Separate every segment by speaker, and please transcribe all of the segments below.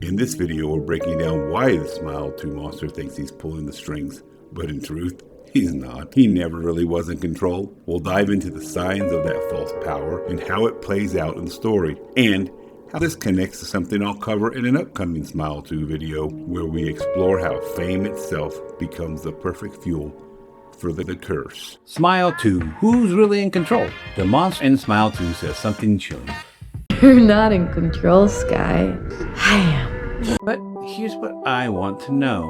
Speaker 1: In this video, we're breaking down why the Smile 2 monster thinks he's pulling the strings, but in truth, he's not. He never really was in control. We'll dive into the signs of that false power and how it plays out in the story, and how this connects to something I'll cover in an upcoming Smile 2 video, where we explore how fame itself becomes the perfect fuel for the curse.
Speaker 2: Smile 2, who's really in control? The monster in Smile 2 says something chilling.
Speaker 3: You're not in control, Skye. I am.
Speaker 2: But here's what I want to know.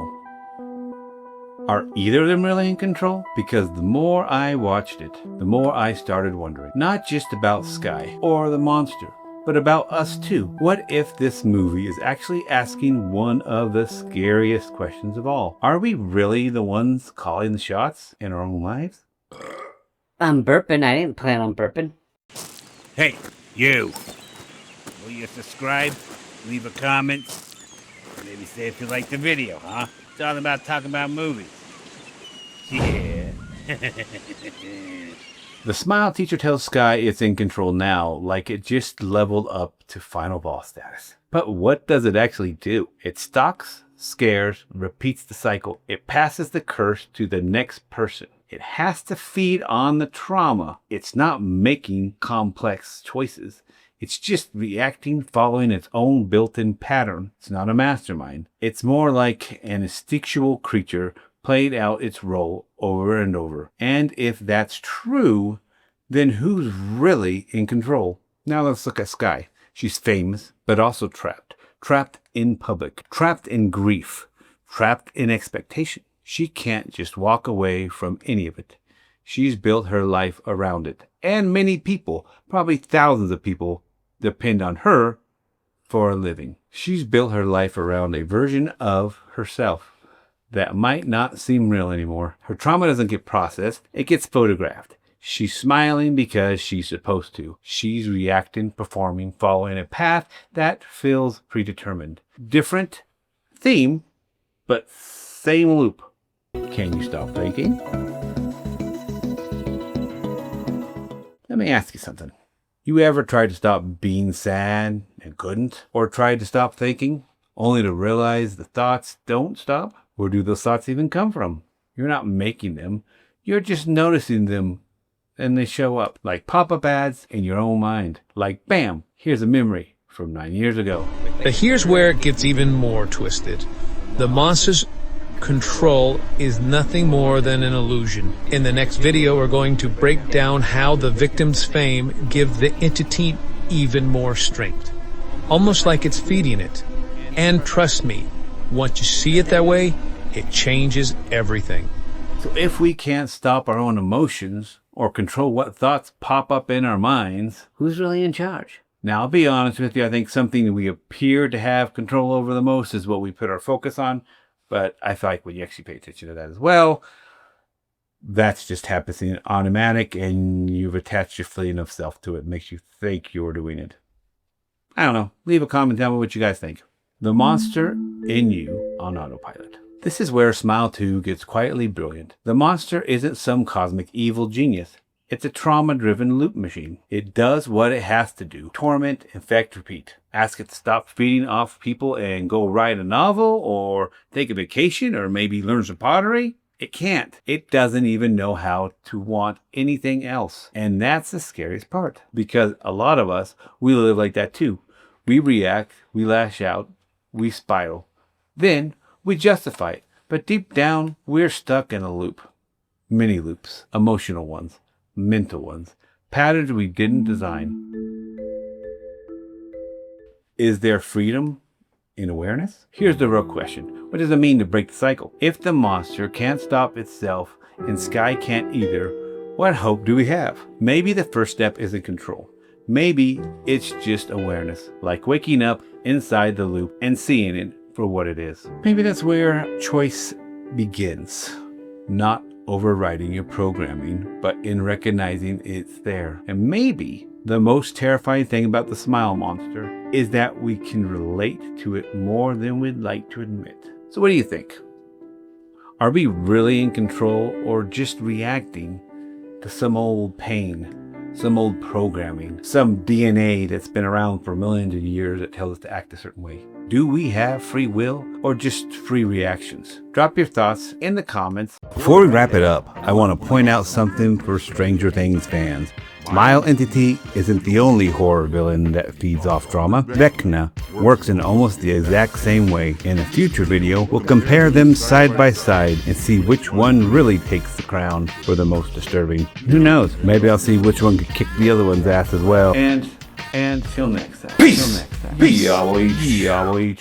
Speaker 2: Are either of them really in control? Because the more I watched it, the more I started wondering. Not just about Skye or the monster, but about us too. What if this movie is actually asking one of the scariest questions of all? Are we really the ones calling the shots in our own lives?
Speaker 4: I'm burping. I didn't plan on burping.
Speaker 5: Hey, you. Will you subscribe? Leave a comment? Maybe say if you like the video, huh? It's all about talking about movies. Yeah.
Speaker 2: The Smile teacher tells Skye it's in control now, like it just leveled up to final boss status. But what does it actually do? It stalks, scares, repeats the cycle. It passes the curse to the next person. It has to feed on the trauma. It's not making complex choices. It's just reacting, following its own built-in pattern. It's not a mastermind. It's more like an instinctual creature played out its role over and over. And if that's true, then who's really in control? Now let's look at Skye. She's famous, but also trapped. Trapped in public. Trapped in grief. Trapped in expectation. She can't just walk away from any of it. She's built her life around it. And many people, probably thousands of people, depend on her for a living. She's built her life around a version of herself that might not seem real anymore. Her trauma doesn't get processed, it gets photographed. She's smiling because she's supposed to. She's reacting, performing, following a path that feels predetermined. Different theme, but same loop. Can you stop thinking? Let me ask you something. You ever tried to stop being sad and couldn't? Or tried to stop thinking, only to realize the thoughts don't stop? Where do those thoughts even come from? You're not making them. You're just noticing them, and they show up like pop-up ads in your own mind. Like, bam, here's a memory from 9 years ago.
Speaker 6: But here's where it gets even more twisted. The monster's control is nothing more than an illusion. In the next video, we're going to break down how the victim's fame gives the entity even more strength. Almost like it's feeding it. And trust me, once you see it that way, it changes everything.
Speaker 2: So if we can't stop our own emotions or control what thoughts pop up in our minds,
Speaker 4: Who's really in charge?
Speaker 2: now I'll be honest with you, I think something that we appear to have control over the most is what we put our focus on. But I feel like when you actually pay attention to that as well, that's just happening automatic, and you've attached your feeling of self to it. It makes you think you're doing it. I don't know. Leave a comment down what you guys think. The monster in you on autopilot. This is where Smile 2 gets quietly brilliant. The monster isn't some cosmic evil genius. It's a trauma-driven loop machine. It does what it has to do. Torment, infect, repeat. Ask it to stop feeding off people and go write a novel or take a vacation or maybe learn some pottery. It can't. It doesn't even know how to want anything else. And that's the scariest part, because a lot of us, we live like that too. We react, we lash out, we spiral. Then we justify it. But deep down, we're stuck in a loop. Many loops. Emotional ones. Mental ones. Patterns we didn't design. Is there freedom in awareness? Here's the real question. What does it mean to break the cycle? If the monster can't stop itself and Skye can't either, what hope do we have? Maybe the first step isn't control. Maybe it's just awareness, like waking up inside the loop and seeing it for what it is. Maybe that's where choice begins. Not overriding your programming, but in recognizing it's there. And maybe the most terrifying thing about the Smile monster is that we can relate to it more than we'd like to admit. So what do you think? Are we really in control, or just reacting to some old pain, some old programming, some DNA that's been around for millions of years that tells us to act a certain way? Do we have free will or just free reactions? Drop your thoughts in the comments. Before we wrap it up, I want to point out something for Stranger Things fans. Mile Entity isn't the only horror villain that feeds off drama. Vecna works in almost the exact same way. In a future video, we'll compare them side by side and see which one really takes the crown for the most disturbing. Who knows? Maybe I'll see which one could kick the other one's ass as well. And till next time.
Speaker 1: Peace.
Speaker 2: Till next time. Peace.